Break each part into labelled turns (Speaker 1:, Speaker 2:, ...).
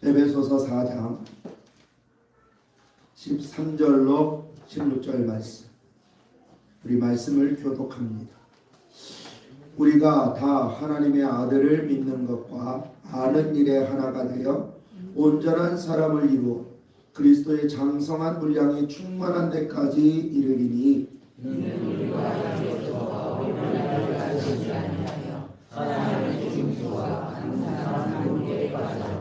Speaker 1: 에베소서 4장 13절로 16절 말씀, 우리 말씀을 교독합니다. 우리가 다 하나님의 아들을 믿는 것과 아는 일에 하나가 되어 온전한 사람을 이루어 그리스도의 장성한 분량이 충만한 데까지 이르리니, 이는 우리가 이것저것 어린아이를 가지지 아니하여 사랑의 중수와 항상 교훈에 빠져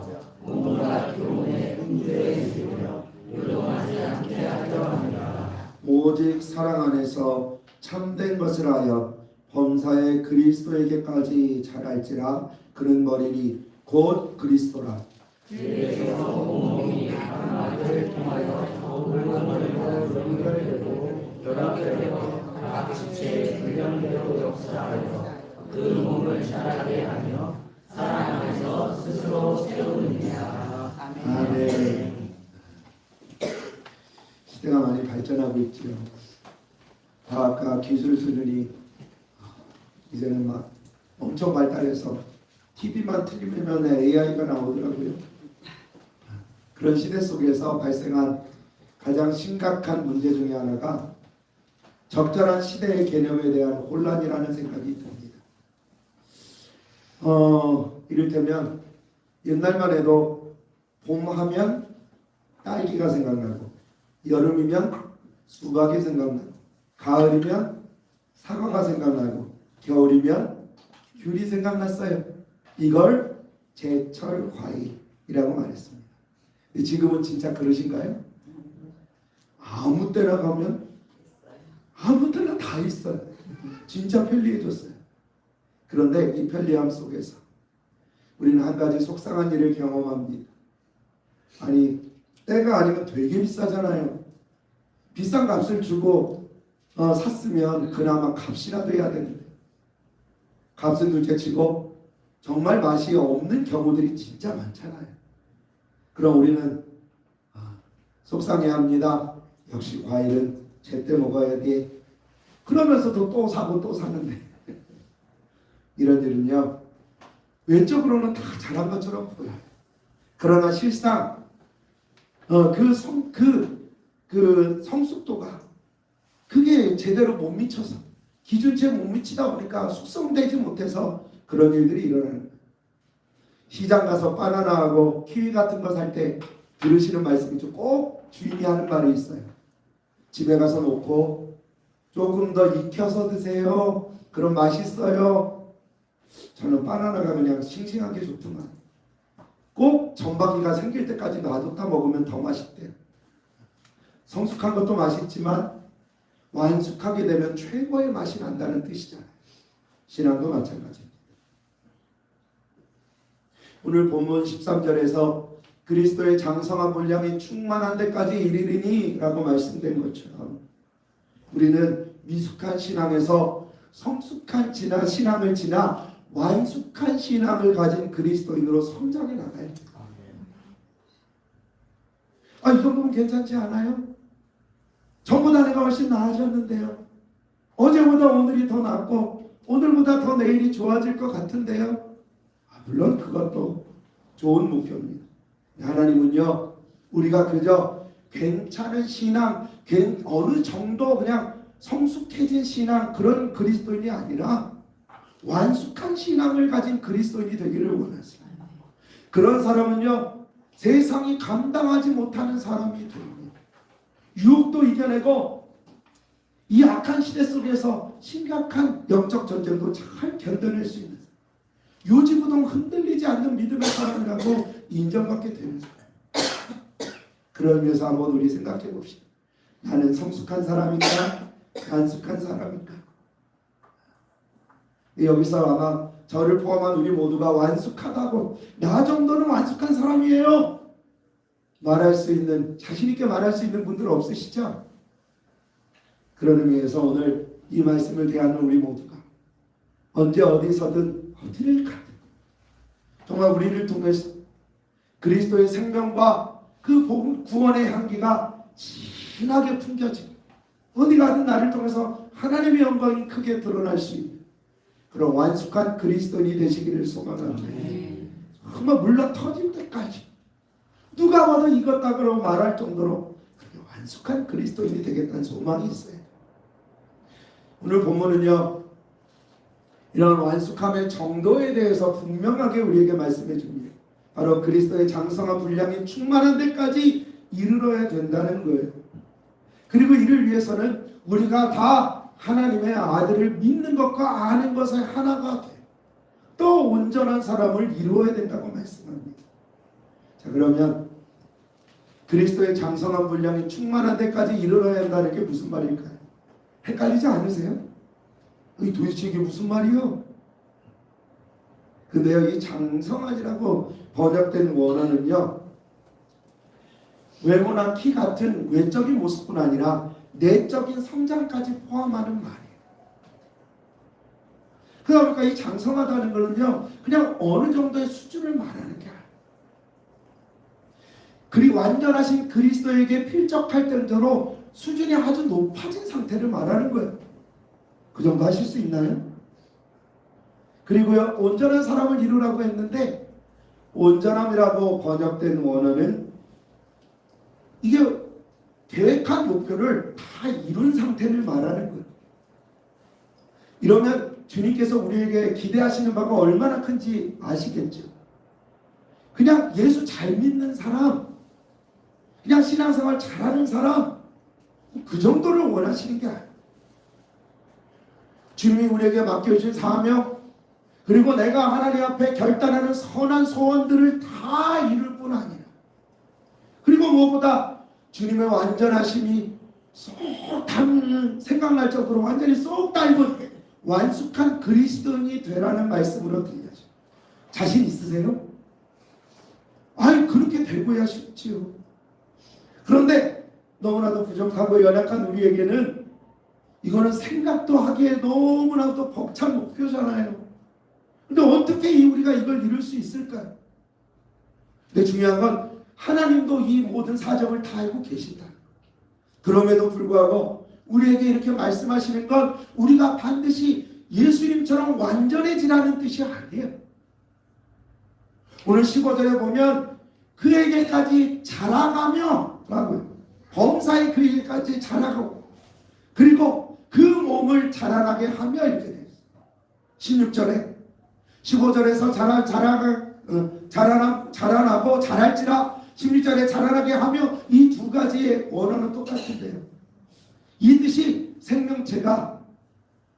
Speaker 1: 온갖 교훈에 음주에 이르며 요동하지 않게 하려 합니다. 오직 사랑 안에서 참된 것을 하여 범사에 그리스도에게까지 자랄지라. 그는 머리니 곧 그리스도라. 그래서 온몸이 하나님을 통하여 더불어버리고 연결되고 결합되어 각 지체의 분량대로 역사하여 그 몸을 자라게 하며 사랑 안에서 스스로 세우느니라. 아멘. 시대가 많이 발전하고 있지요. 과학과 기술 수준이 이제는 막 엄청 발달해서 TV만 틀면 AI가 나오더라고요. 그런 시대 속에서 발생한 가장 심각한 문제 중에 하나가 적절한 시대의 개념에 대한 혼란이라는 생각이 듭니다. 이를테면 옛날만 해도 봄하면 딸기가 생각나고, 여름이면 수박이 생각나고, 가을이면 사과가 생각나고, 겨울이면 귤이 생각났어요. 이걸 제철 과일이라고 말했습니다. 근데 지금은 진짜 그러신가요? 아무 때나 가면 아무 때나 다 있어요. 진짜 편리해졌어요. 그런데 이 편리함 속에서 우리는 한 가지 속상한 일을 경험합니다. 아니, 때가 아니면 되게 비싸잖아요. 비싼 값을 주고 샀으면 그나마 값이라도 해야 되는데, 값은 둘째치고 정말 맛이 없는 경우들이 진짜 많잖아요. 그럼 우리는 속상해합니다. 역시 과일은 제때 먹어야 돼. 그러면서도 또 사고 또 사는데 이런 일은요, 외적으로는 다 잘한 것처럼 보여요. 그러나 실상 그 성숙도가 그게 제대로 못 미쳐서, 기준치에 못 미치다 보니까 숙성되지 못해서 그런 일들이 일어나는 거예요. 시장 가서 바나나하고 키위 같은 거 살 때 들으시는 말씀이죠. 꼭 주인이 하는 말이 있어요. 집에 가서 놓고 조금 더 익혀서 드세요. 그럼 맛있어요. 저는 바나나가 그냥 싱싱한 게 좋더만, 꼭 점박이가 생길 때까지 놔뒀다 먹으면 더 맛있대요. 성숙한 것도 맛있지만 완숙하게 되면 최고의 맛이 난다는 뜻이잖아요. 신앙도 마찬가지입니다. 오늘 본문 13절에서 그리스도의 장성한 분량이 충만한 데까지 이르리니 라고 말씀된 것처럼, 우리는 미숙한 신앙에서 성숙한 신앙을 지나 완숙한 신앙을 가진 그리스도인으로 성장해 나가야 돼요. 이 정도면 괜찮지 않아요? 전보다 내가 훨씬 나아졌는데요. 어제보다 오늘이 더 낫고 오늘보다 더 내일이 좋아질 것 같은데요. 물론 그것도 좋은 목표입니다. 하나님은요, 우리가 그저 괜찮은 신앙, 어느 정도 그냥 성숙해진 신앙, 그런 그리스도인이 아니라 완숙한 신앙을 가진 그리스도인이 되기를 원하세요. 그런 사람은요, 세상이 감당하지 못하는 사람이 됩니다. 유혹도 이겨내고 이 악한 시대 속에서 심각한 영적 전쟁도 잘 견뎌낼 수 있는, 요지부동 흔들리지 않는 믿음의 사람이라고 인정받게 되는 사람. 그런 위해서 한번 우리 생각해 봅시다. 나는 성숙한 사람인가? 완숙한 사람인가? 여기서 아마 저를 포함한 우리 모두가 완숙하다고, 나 정도는 완숙한 사람이에요 말할 수 있는, 자신 있게 말할 수 있는 분들 없으시죠? 그런 의미에서 오늘 이 말씀을 대하는 우리 모두가 언제 어디서든 어디를 가든 정말 우리를 통해서 그리스도의 생명과 그 복음 구원의 향기가 진하게 풍겨지고, 어디 가든 나를 통해서 하나님의 영광이 크게 드러날 수 있는 그런 완숙한 그리스도인이 되시기를 소망합니다. 정말 물러 터질 때까지 누가 봐도 익었다 그러고 말할 정도로 그렇게 완숙한 그리스도인이 되겠다는 소망이 있어요. 오늘 본문은요, 이런 완숙함의 정도에 대해서 분명하게 우리에게 말씀해 줍니다. 바로 그리스도의 장성한 분량이 충만한 데까지 이르러야 된다는 거예요. 그리고 이를 위해서는 우리가 다 하나님의 아들을 믿는 것과 아는 것의 하나가 돼. 또 온전한 사람을 이루어야 된다고 말씀합니다. 자, 그러면 그리스도의 장성한 분량이 충만한 데까지 이르러야 한다는 게 무슨 말일까요? 헷갈리지 않으세요? 도대체 이게 무슨 말이요? 근데요, 이 장성하지라고 번역된 원어는요, 외모나 키 같은 외적인 모습뿐 아니라 내적인 성장까지 포함하는 말이에요. 그러다 보니까 이 장성하다는 것은요, 그냥 어느 정도의 수준을 말하는 게 아니에요. 그리 완전하신 그리스도에게 필적할 정도로 수준이 아주 높아진 상태를 말하는 거예요. 그 정도 하실 수 있나요? 그리고요, 온전한 사람을 이루라고 했는데, 온전함이라고 번역된 원어는 이게 계획한 목표를 다 이룬 상태를 말하는 거예요. 이러면 주님께서 우리에게 기대하시는 바가 얼마나 큰지 아시겠죠? 그냥 예수 잘 믿는 사람, 그냥 신앙생활 잘하는 사람, 그 정도를 원하시는 게 아니에요. 주님이 우리에게 맡겨주신 사명, 그리고 내가 하나님 앞에 결단하는 선한 소원들을 다 이룰 뿐 아니라, 그리고 무엇보다 주님의 완전하심이 쏙 생각날 정도로 완전히 쏙 닮은 완숙한 그리스도인이 되라는 말씀으로 들려죠. 자신 있으세요? 아니, 그렇게 되고야 쉽지요. 그런데 너무나도 부족하고 연약한 우리에게는 이거는 생각도 하기에 너무나도 벅찬 목표잖아요. 근데 어떻게 우리가 이걸 이룰 수 있을까요? 근데 중요한 건 하나님도 이 모든 사정을 다 알고 계신다. 그럼에도 불구하고 우리에게 이렇게 말씀하시는 건 우리가 반드시 예수님처럼 완전해지라는 뜻이 아니에요. 오늘 15절에 보면 그에게까지 자라가며 라고요. 범사에 그에게까지 자라가고, 그리고 그 몸을 자라나게 하며 이렇게 돼요. 16절에 15절에서 자라나고 자랄지라, 16절에 자라나게 하며, 이 두 가지의 원어는 똑같은데요. 이 뜻이 생명체가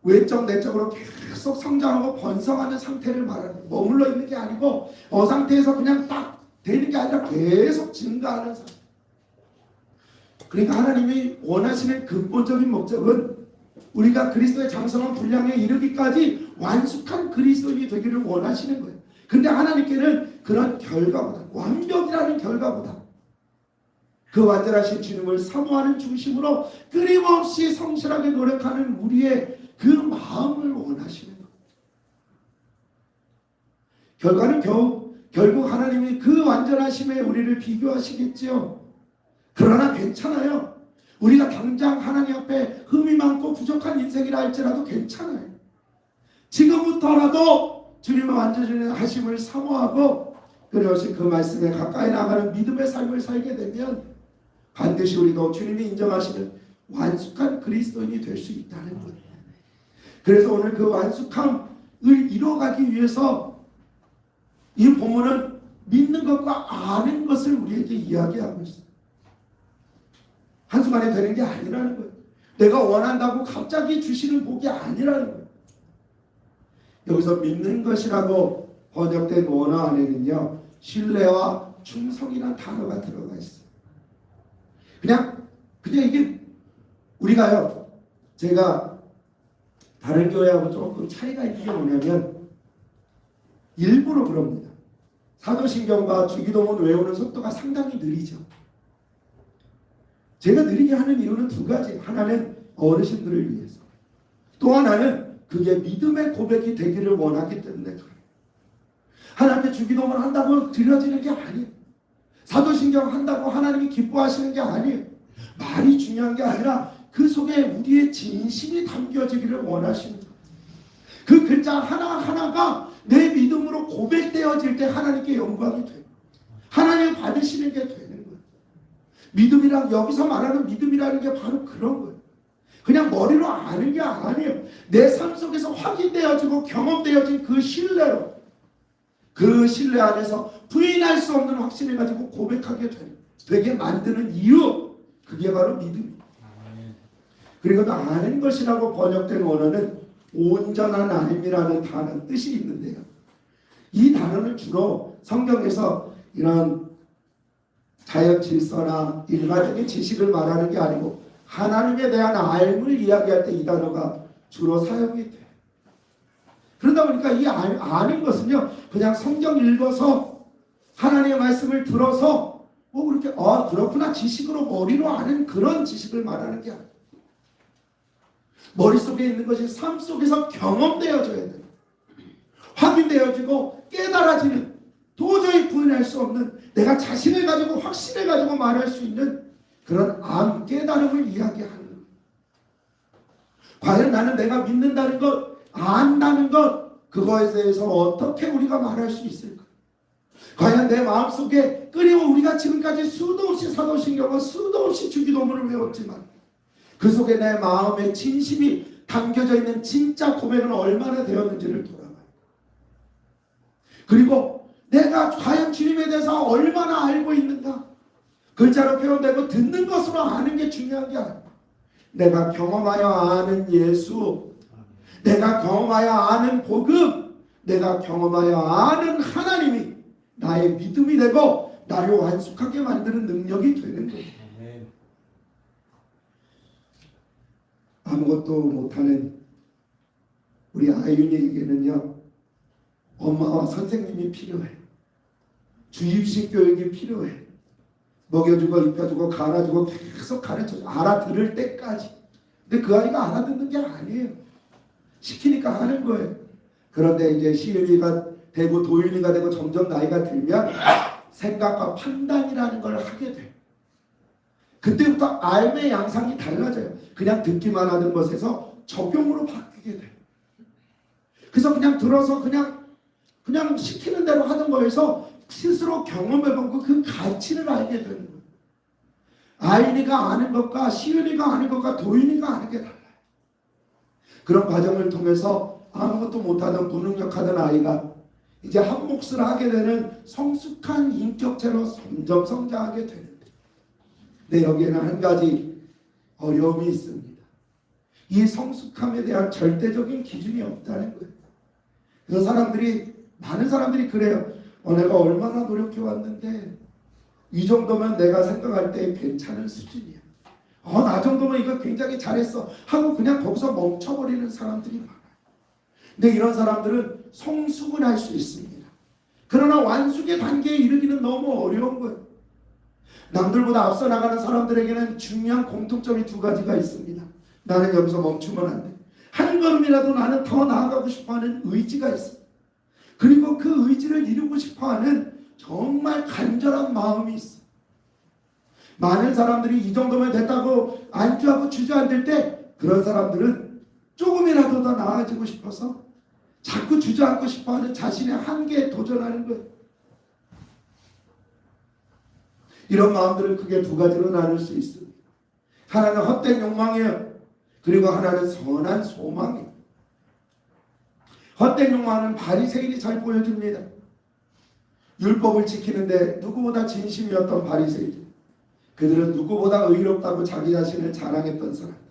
Speaker 1: 외적 내적으로 계속 성장하고 번성하는 상태를 말하는, 머물러 있는 게 아니고 상태에서 그냥 딱 되는 게 아니라 계속 증가하는 상태. 그러니까 하나님이 원하시는 근본적인 목적은 우리가 그리스도의 장성한 분량에 이르기까지 완숙한 그리스도인이 되기를 원하시는 거예요. 근데 하나님께는 그런 결과보다, 완벽이라는 결과보다 그 완전하신 주님을 사모하는 중심으로 끊임없이 성실하게 노력하는 우리의 그 마음을 원하시는 거예요. 결과는 결국 하나님이 그 완전하심에 우리를 비교하시겠지요. 그러나 괜찮아요. 우리가 당장 하나님 앞에 흠이 많고 부족한 인생이라 할지라도 괜찮아요. 지금부터라도 주님의 완전하심을 사모하고 그러신 그 말씀에 가까이 나가는 믿음의 삶을 살게 되면 반드시 우리도 주님이 인정하시는 완숙한 그리스도인이 될 수 있다는 거예요. 그래서 오늘 그 완숙함을 이뤄가기 위해서 이 본문은 믿는 것과 아는 것을 우리에게 이야기하고 있어요. 한순간에 되는 게 아니라는 거예요. 내가 원한다고 갑자기 주시는 복이 아니라는 거예요. 여기서 믿는 것이라고 번역된 원어 안에는요, 신뢰와 충성이라는 단어가 들어가 있어요. 그냥 이게 우리가요, 제가 다른 교회하고 조금 차이가 있는 게 뭐냐면 일부러 그럽니다. 사도신경과 주기도문 외우는 속도가 상당히 느리죠. 제가 느리게 하는 이유는 두 가지. 하나는 어르신들을 위해서, 또 하나는 그게 믿음의 고백이 되기를 원하기 때문에 그래요. 하나님께 주기도문 한다고 들려지는 게 아니에요. 사도신경 한다고 하나님이 기뻐하시는 게 아니에요. 말이 중요한 게 아니라 그 속에 우리의 진심이 담겨지기를 원하시는 거예요. 그 글자 하나하나가 내 믿음으로 고백되어질 때 하나님께 영광이 돼요. 하나님 받으시는 게 되는 거예요. 믿음이란, 여기서 말하는 믿음이라는 게 바로 그런 거예요. 그냥 머리로 아는 게 아니에요. 내 삶 속에서 확인되어지고 경험되어진 그 신뢰로, 그 신뢰 안에서 부인할 수 없는 확신을 가지고 고백하게 되게 만드는 이유, 그게 바로 믿음이에요. 그리고 또 아는 것이라고 번역된 원어는 온전한 알미라는 단어 뜻이 있는데요. 이 단어는 주로 성경에서 이런 자연 질서나 일반적인 지식을 말하는 게 아니고 하나님에 대한 알을 이야기할 때 이 단어가 주로 사용이 돼요. 그러다 보니까 이 아는 것은요, 그냥 성경 읽어서 하나님의 말씀을 들어서 뭐 그렇게 그렇구나 지식으로 머리로 아는 그런 지식을 말하는 게 아니에요. 머릿속에 있는 것이 삶 속에서 경험되어져야 돼요. 확인되어지고 깨달아지는, 도저히 부인할 수 없는, 내가 자신을 가지고 확신을 가지고 말할 수 있는 그런 깨달음을 이야기하는 거예요. 과연 나는 내가 믿는다는 것, 안다는 것, 그거에 대해서 어떻게 우리가 말할 수 있을까? 과연 내 마음속에, 그리고 우리가 지금까지 수도 없이 사도신경과 수도 없이 주기도문을 외웠지만 그 속에 내 마음의 진심이 담겨져 있는 진짜 고백은 얼마나 되었는지를 돌아봐요. 그리고 내가 과연 주님에 대해서 얼마나 알고 있는가? 글자로 표현되고 듣는 것으로 아는 게 중요한 게 아니에요. 내가 경험하여 아는 예수, 내가 경험하여 아는 복음, 내가 경험하여 아는 하나님이 나의 믿음이 되고 나를 완숙하게 만드는 능력이 되는 거예요. 아무것도 못하는 우리 아윤이에게는요, 엄마와 선생님이 필요해. 주입식 교육이 필요해. 먹여주고 입혀주고 갈아주고 계속 가르쳐줘. 알아들을 때까지. 근데 그 아이가 알아듣는 게 아니에요. 시키니까 하는 거예요. 그런데 이제 시윤이가 되고 도윤이가 되고 점점 나이가 들면 생각과 판단이라는 걸 하게 돼요. 그때부터 알의 양상이 달라져요. 그냥 듣기만 하는 것에서 적용으로 바뀌게 돼요. 그래서 그냥 들어서 그냥 시키는 대로 하는 거에서 스스로 경험해보고 그 가치를 알게 되는 거예요. 아인이가 아는 것과 시윤이가 아는 것과 도윤이가 아는 게 달라요. 그런 과정을 통해서 아무것도 못하던 무능력하던 아이가 이제 한 몫을 하게 되는 성숙한 인격체로 점점 성장하게 되는데, 근데 여기에는 한 가지 어려움이 있습니다. 이 성숙함에 대한 절대적인 기준이 없다는 거예요. 그래서 많은 사람들이 그래요. 내가 얼마나 노력해 왔는데 이 정도면 내가 생각할 때 괜찮은 수준이야. 나 정도면 이거 굉장히 잘했어 하고 그냥 거기서 멈춰버리는 사람들이 많아요. 근데 이런 사람들은 성숙은 할 수 있습니다. 그러나 완숙의 단계에 이르기는 너무 어려운 거예요. 남들보다 앞서 나가는 사람들에게는 중요한 공통점이 두 가지가 있습니다. 나는 여기서 멈추면 안 돼. 한 걸음이라도 나는 더 나아가고 싶어하는 의지가 있습니다. 그리고 그 의지를 이루고 싶어하는 정말 간절한 마음이 있어요. 많은 사람들이 이 정도면 됐다고 안주하고 주저앉을 때 그런 사람들은 조금이라도 더 나아지고 싶어서 자꾸 주저앉고 싶어하는 자신의 한계에 도전하는 거예요. 이런 마음들을 크게 두 가지로 나눌 수 있습니다. 하나는 헛된 욕망이에요. 그리고 하나는 선한 소망이에요. 헛된 욕망은 바리새인이 잘 보여줍니다. 율법을 지키는데 누구보다 진심이었던 바리새인들, 그들은 누구보다 의롭다고 자기 자신을 자랑했던 사람들.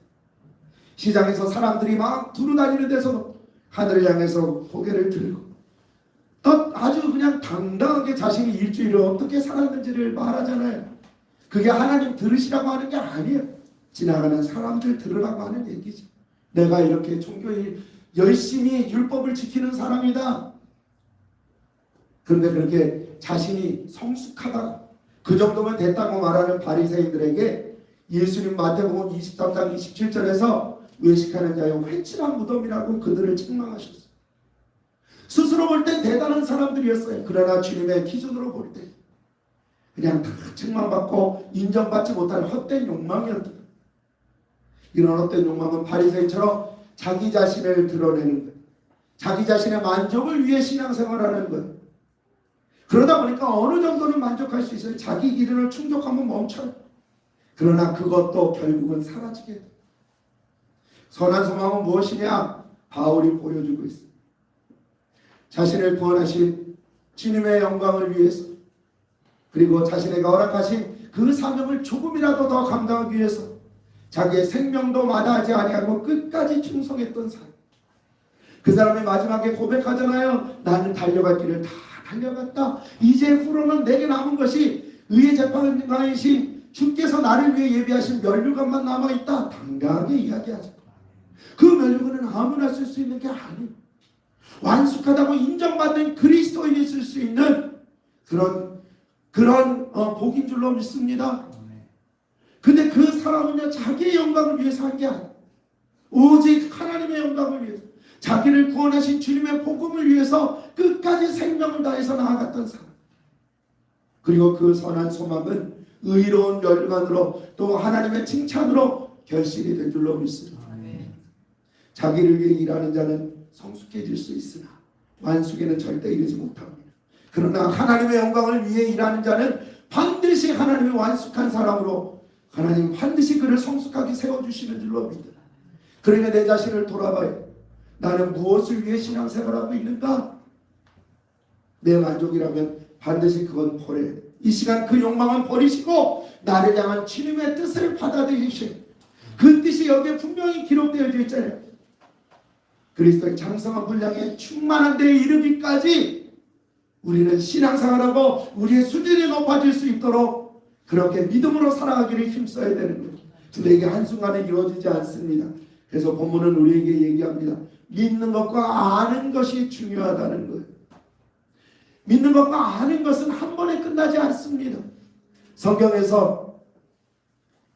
Speaker 1: 시장에서 사람들이 막 두루다니는 데서도 하늘을 향해서 고개를 들고 또 아주 그냥 당당하게 자신이 일주일을 어떻게 살았는지를 말하잖아요. 그게 하나님 들으시라고 하는 게 아니에요. 지나가는 사람들 들으라고 하는 얘기지. 내가 이렇게 종교일 열심히 율법을 지키는 사람이다. 그런데 그렇게 자신이 성숙하다, 그 정도면 됐다고 말하는 바리새인들에게 예수님 마태복음 23장 27절에서 외식하는 자여 회칠한 무덤이라고 그들을 책망하셨어요. 스스로 볼 땐 대단한 사람들이었어요. 그러나 주님의 기준으로 볼 때 그냥 다 책망받고 인정받지 못하는 헛된 욕망이었다. 이런 헛된 욕망은 바리새인처럼 자기 자신을 드러내는 거예요. 자기 자신의 만족을 위해 신앙생활하는 거예요. 그러다 보니까 어느 정도는 만족할 수 있어요. 자기 기준을 충족하면 멈춰요. 그러나 그것도 결국은 사라지게 돼요. 선한 소망은 무엇이냐? 바울이 보여주고 있어요. 자신을 구원하신 주님의 영광을 위해서, 그리고 자신에게 허락하신 그 사명을 조금이라도 더 감당하기 위해서 자기의 생명도 마다하지 아니하고 끝까지 충성했던 사람. 그 사람이 마지막에 고백하잖아요. 나는 달려갈 길을 다 달려갔다. 이제 후로는 내게 남은 것이 의의 재판관이신 주께서 나를 위해 예비하신 면류관만 남아있다. 당당하게 이야기하죠. 그 면류관은 아무나 쓸 수 있는 게 아니에요. 완숙하다고 인정받는 그리스도인이 쓸 수 있는 그런 복인 줄로 믿습니다. 근데 그 사람은요, 자기의 영광을 위해서 한 게 아니에요. 오직 하나님의 영광을 위해서, 자기를 구원하신 주님의 복음을 위해서 끝까지 생명을 다해서 나아갔던 사람. 그리고 그 선한 소망은 의로운 멸관으로 또 하나님의 칭찬으로 결실이 된 줄로 믿습니다. 자기를 위해 일하는 자는 성숙해질 수 있으나 완숙에는 절대 이르지 못합니다. 그러나 하나님의 영광을 위해 일하는 자는 반드시 하나님의 완숙한 사람으로 하나님 반드시 그를 성숙하게 세워주시는 줄로 믿어요. 그러니까 내 자신을 돌아봐요. 나는 무엇을 위해 신앙생활하고 있는가? 내 만족이라면 반드시 그건 버려야 돼. 이 시간 그 욕망은 버리시고 나를 향한 주님의 뜻을 받아들이시고, 그 뜻이 여기에 분명히 기록되어 있잖아요. 그리스도의 장성한 분량에 충만한 데에 이르기까지 우리는 신앙생활하고 우리의 수준이 높아질 수 있도록 그렇게 믿음으로 살아가기를 힘써야 되는 거예요. 근데 이게 한순간에 이루어지지 않습니다. 그래서 본문은 우리에게 얘기합니다. 믿는 것과 아는 것이 중요하다는 거예요. 믿는 것과 아는 것은 한 번에 끝나지 않습니다. 성경에서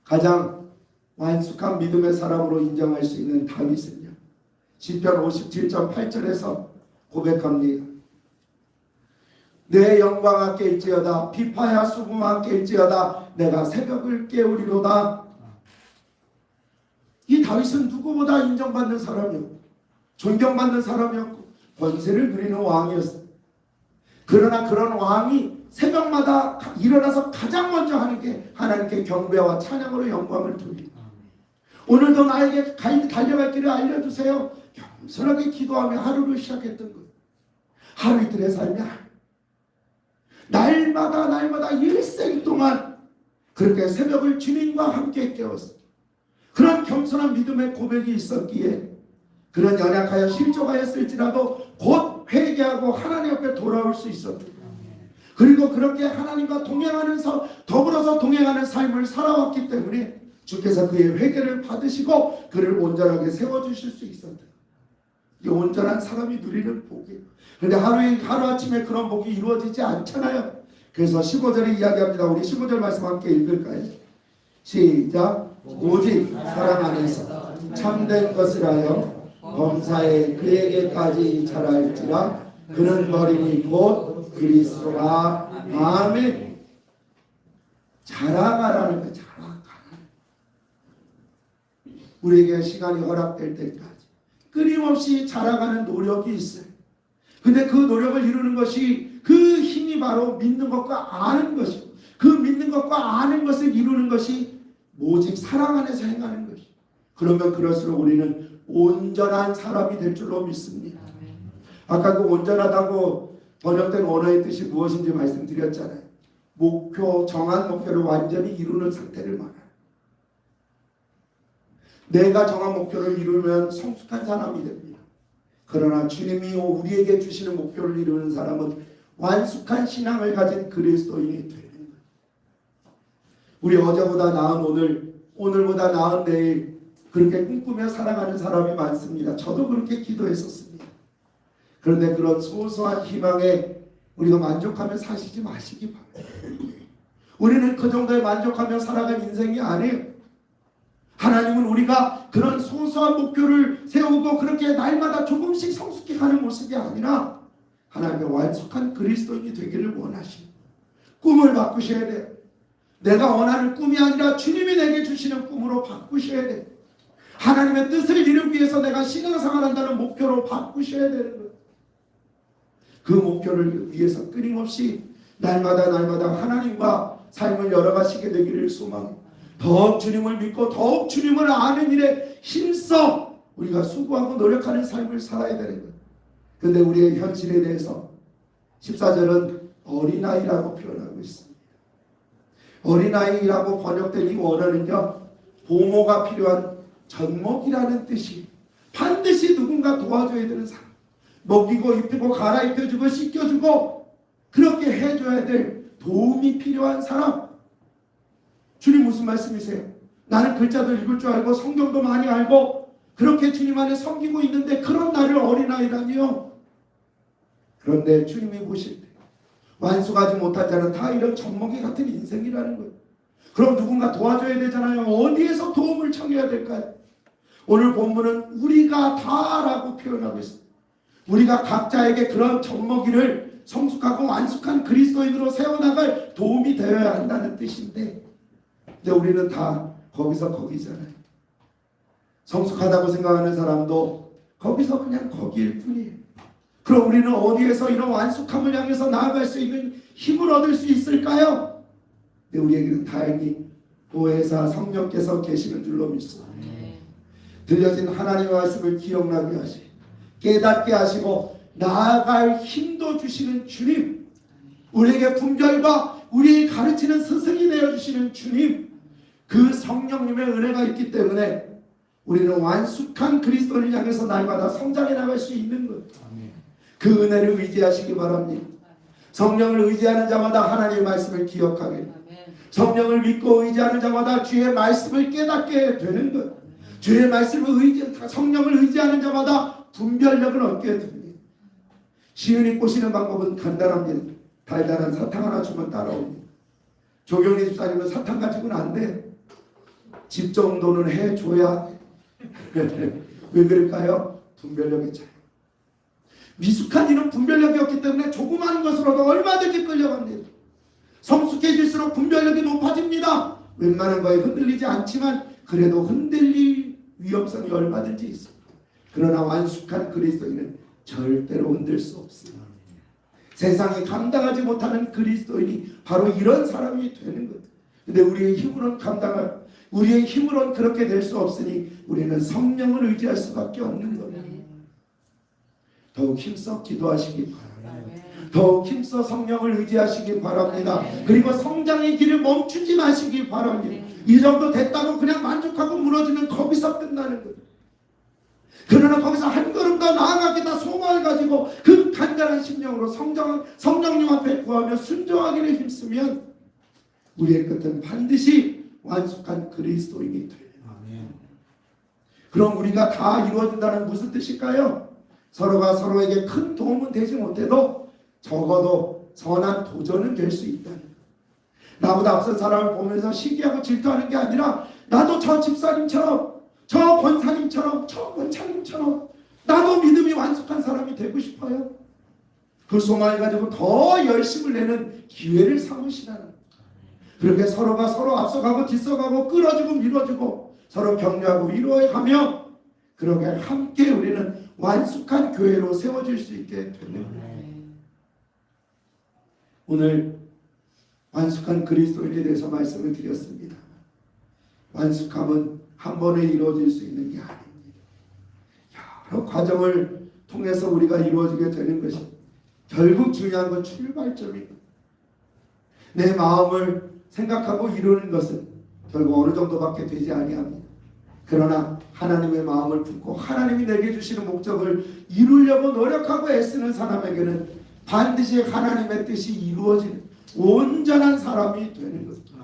Speaker 1: 가장 완숙한 믿음의 사람으로 인정할 수 있는 다윗은요, 시편 57장 8절에서 고백합니다. 내 영광아 깰지어다, 비파야 수금아 깰지어다, 내가 새벽을 깨우리로다. 이 다윗은 누구보다 인정받는 사람이었고 존경받는 사람이었고 권세를 누리는 왕이었어요. 그러나 그런 왕이 새벽마다 일어나서 가장 먼저 하는 게 하나님께 경배와 찬양으로 영광을 돌리고, 오늘도 나에게 달려갈 길을 알려주세요. 겸손하게 기도하며 하루를 시작했던 거예요. 하루 이틀의 삶이 날마다 일생 동안 그렇게 새벽을 주님과 함께 깨웠어요. 그런 겸손한 믿음의 고백이 있었기에 그런 연약하여 실족하였을지라도 곧 회개하고 하나님 앞에 돌아올 수 있었다. 그리고 그렇게 하나님과 더불어서 동행하는 삶을 살아왔기 때문에 주께서 그의 회개를 받으시고 그를 온전하게 세워주실 수 있었다. 이 온전한 사람이 누리는 복이에요. 그런데 하루아침에 그런 복이 이루어지지 않잖아요. 그래서 15절에 이야기합니다. 우리 15절 말씀 함께 읽을까요? 시작. 오직 사랑 안에서 참된 것을 하여 범사에 그에게까지 자랄지라. 그는 머리니 곧 그리스도라. 아멘. 자라가라는 거예요. 자라가. 우리에게 시간이 허락될 때까지 끊임없이 자라가는 노력이 있어요. 근데 그 노력을 이루는 것이, 그 힘이 바로 믿는 것과 아는 것이고, 그 믿는 것과 아는 것을 이루는 것이 오직 사랑 안에서 행하는 것이고, 그러면 그럴수록 우리는 온전한 사람이 될 줄로 믿습니다. 아까 그 온전하다고 번역된 원어의 뜻이 무엇인지 말씀드렸잖아요. 정한 목표를 완전히 이루는 상태를 말해요. 내가 정한 목표를 이루면 성숙한 사람이 됩니다. 그러나 주님이 우리에게 주시는 목표를 이루는 사람은 완숙한 신앙을 가진 그리스도인이 되는 거예요. 우리 어제보다 나은 오늘, 오늘보다 나은 내일, 그렇게 꿈꾸며 살아가는 사람이 많습니다. 저도 그렇게 기도했었습니다. 그런데 그런 소소한 희망에 우리가 만족하며 사시지 마시기 바랍니다. 우리는 그 정도에 만족하며 살아갈 인생이 아니에요. 하나님은 우리가 그런 소소한 목표를 세우고 그렇게 날마다 조금씩 성숙해 가는 모습이 아니라 하나님의 완숙한 그리스도인이 되기를 원하십니다. 꿈을 바꾸셔야 돼요. 내가 원하는 꿈이 아니라 주님이 내게 주시는 꿈으로 바꾸셔야 돼요. 하나님의 뜻을 이루기 위해서 내가 신앙생활한다는 목표로 바꾸셔야 되는 거예요. 그 목표를 위해서 끊임없이 날마다 하나님과 삶을 열어가시게 되기를 소망합니다. 더욱 주님을 믿고 더욱 주님을 아는 일에 힘써 우리가 수고하고 노력하는 삶을 살아야 되는 거예요. 그런데 우리의 현실에 대해서 14절은 어린아이라고 표현하고 있습니다. 어린아이라고 번역된 이 원어는요, 보모가 필요한 젖먹이라는 뜻이, 반드시 누군가 도와줘야 되는 사람, 먹이고 입히고 갈아입혀주고 씻겨주고 그렇게 해줘야 될 도움이 필요한 사람. 주님 무슨 말씀이세요? 나는 글자도 읽을 줄 알고 성경도 많이 알고 그렇게 주님 안에 섬기고 있는데 그런 나를 어린아이라니요? 그런데 주님이 보실 때 완수하지 못한 자는 다 이런 젖먹이 같은 인생이라는 거예요. 그럼 누군가 도와줘야 되잖아요. 어디에서 도움을 청해야 될까요? 오늘 본문은 우리가 다라고 표현하고 있습니다. 우리가 각자에게 그런 젖먹이를 성숙하고 완숙한 그리스도인으로 세워나갈 도움이 되어야 한다는 뜻인데, 근데 우리는 다 거기서 거기잖아요. 성숙하다고 생각하는 사람도 거기서 그냥 거기일 뿐이에요. 그럼 우리는 어디에서 이런 완숙함을 향해서 나아갈 수 있는 힘을 얻을 수 있을까요? 근데 우리에게는 다행히 보혜사 성령께서 계시는 줄로 믿습니다. 들려진 하나님의 말씀을 기억나게 하시고 깨닫게 하시고 나아갈 힘도 주시는 주님, 우리에게 분별과 우리의 가르치는 스승이 되어주시는 주님, 그 성령님의 은혜가 있기 때문에 우리는 완숙한 그리스도를 향해서 날마다 성장해 나갈 수 있는 것. 그 은혜를 의지하시기 바랍니다. 성령을 의지하는 자마다 하나님의 말씀을 기억하게, 성령을 믿고 의지하는 자마다 주의 말씀을 깨닫게 되는 것. 주의 말씀을 성령을 의지하는 자마다 분별력을 얻게 됩니다. 시은이 꼬시는 방법은 간단합니다. 달달한 사탕 하나 주면 따라옵니다. 조경리 집사님은 사탕 가지고는 안 돼. 집 정도는 해줘야. 왜 그럴까요? 분별력이 차요. 미숙한 이는 분별력이 없기 때문에 조그마한 것으로도 얼마든지 끌려갑니다. 성숙해질수록 분별력이 높아집니다. 웬만한 거에 흔들리지 않지만 그래도 흔들릴 위험성이 얼마든지 있습니다. 그러나 완숙한 그리스도인은 절대로 흔들 수 없습니다. 세상이 감당하지 못하는 그리스도인이 바로 이런 사람이 되는 것. 근데 우리의 힘으로는 그렇게 될 수 없으니 우리는 성령을 의지할 수밖에 없는 겁니다. 더욱 힘써 기도하시기 바랍니다. 더욱 힘써 성령을 의지하시기 바랍니다. 그리고 성장의 길을 멈추지 마시기 바랍니다. 이 정도 됐다고 그냥 만족하고 무너지면 거기서 끝나는 거예요. 그러나 거기서 한 걸음 더 나아가겠다 소망을 가지고 그 간절한 심령으로 성령님 앞에 구하며 순종하기를 힘쓰면 우리의 끝은 반드시 완숙한 그리스도인이 됩니다. 그럼 우리가 다 이루어진다는 무슨 뜻일까요? 서로가 서로에게 큰 도움은 되지 못해도 적어도 선한 도전은 될 수 있다는 것. 나보다 앞선 사람을 보면서 시기하고 질투하는 게 아니라 나도 저 집사님처럼, 저 권사님처럼, 저 원장님처럼 나도 믿음이 완숙한 사람이 되고 싶어요. 그 소망을 가지고 더 열심을 내는 기회를 삼으시라는 것. 그렇게 서로가 서로 앞서가고 뒤서가고 끌어주고 밀어주고 서로 격려하고 위로해가며 그렇게 함께 우리는 완숙한 교회로 세워질 수 있게 되는 거예요. 오늘 완숙한 그리스도인에 대해서 말씀을 드렸습니다. 완숙함은 한 번에 이루어질 수 있는 게 아닙니다. 여러 과정을 통해서 우리가 이루어지게 되는 것이 결국 중요한 건 출발점입니다. 내 마음을 생각하고 이루는 것은 결국 어느 정도밖에 되지 아니합니다. 그러나 하나님의 마음을 품고 하나님이 내게 주시는 목적을 이루려고 노력하고 애쓰는 사람에게는 반드시 하나님의 뜻이 이루어지는 온전한 사람이 되는 것입니다.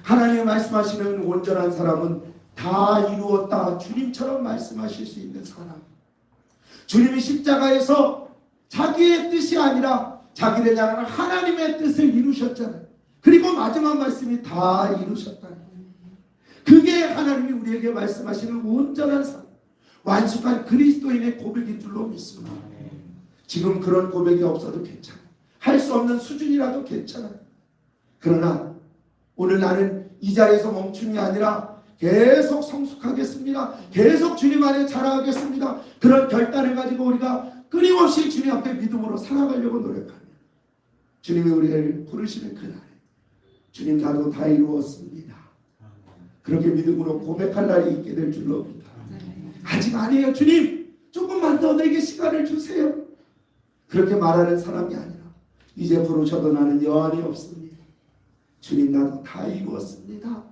Speaker 1: 하나님이 말씀하시는 온전한 사람은 다 이루었다 주님처럼 말씀하실 수 있는 사람. 주님이 십자가에서 자기의 뜻이 아니라 자기를 향하는 하나님의 뜻을 이루셨잖아요. 그리고 마지막 말씀이 다 이루셨다는 거예요. 그게 하나님이 우리에게 말씀하시는 온전한 삶, 완숙한 그리스도인의 고백인 줄로 믿습니다. 지금 그런 고백이 없어도 괜찮아요. 할 수 없는 수준이라도 괜찮아요. 그러나 오늘 나는 이 자리에서 멈춤이 아니라 계속 성숙하겠습니다. 계속 주님 안에 자라가겠습니다. 그런 결단을 가지고 우리가 끊임없이 주님 앞에 믿음으로 살아가려고 노력하며 주님이 우리를 부르시는 그날에 주님 나도 다 이루었습니다. 그렇게 믿음으로 고백할 날이 있게 될 줄로 믿다. 아직 아니에요. 주님 조금만 더 내게 시간을 주세요. 그렇게 말하는 사람이 아니라 이제 부르셔도 나는 여한이 없습니다. 주님 나도 다 이루었습니다.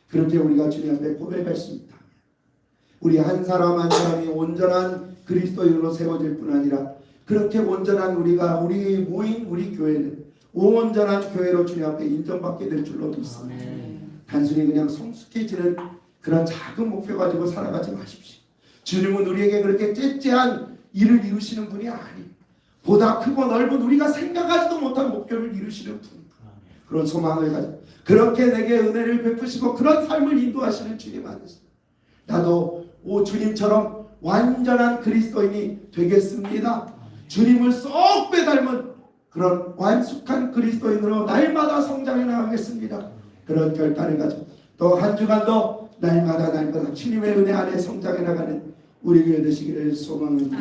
Speaker 1: 그렇게 우리가 주님 앞에 고백할 수 있다면 우리 한 사람 한 사람이 온전한 그리스도인으로 세워질 뿐 아니라 그렇게 온전한 우리가 우리 모인 우리 교회는 온전한 교회로 주님 앞에 인정받게 될 줄로 믿습니다. 단순히 그냥 성숙해지는 그런 작은 목표 가지고 살아가지 마십시오. 주님은 우리에게 그렇게 째째한 일을 이루시는 분이 아니에요. 보다 크고 넓은 우리가 생각하지도 못한 목표를 이루시는 분. 그런 소망을 가지고 그렇게 내게 은혜를 베푸시고 그런 삶을 인도하시는 주님 안에서 나도 오 주님처럼 완전한 그리스도인이 되겠습니다. 주님을 쏙 빼닮은 그런 완숙한 그리스도인으로 날마다 성장해 나가겠습니다. 그런 결단을 가지고 또 한 주간도 날마다 주님의 은혜 안에 성장해 나가는 우리 교회 되시기를 소망합니다.